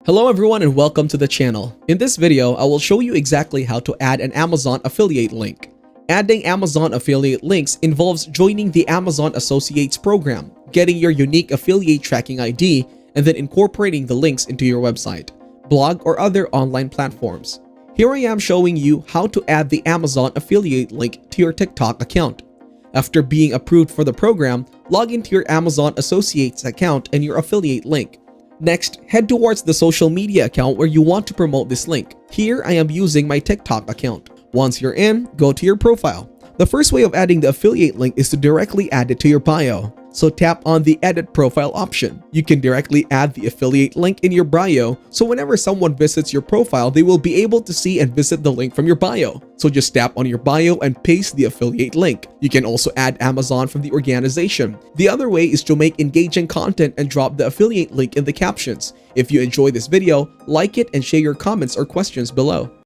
Hello everyone and welcome to the channel. In this video, I will show you exactly how to add an Amazon affiliate link. Adding Amazon affiliate links involves joining the Amazon Associates program, getting your unique affiliate tracking ID, and then incorporating the links into your website, blog, or other online platforms. Here I am showing you how to add the Amazon affiliate link to your TikTok account. After being approved for the program, log into your Amazon Associates account and your affiliate link. Next, head towards the social media account where you want to promote this link. Here, I am using my TikTok account. Once you're in, go to your profile. The first way of adding the affiliate link is to directly add it to your bio. So tap on the Edit Profile option. You can directly add the affiliate link in your bio, so whenever someone visits your profile, they will be able to see and visit the link from your bio. So just tap on your bio and paste the affiliate link. You can also add Amazon from the organization. The other way is to make engaging content and drop the affiliate link in the captions. If you enjoy this video, like it and share your comments or questions below.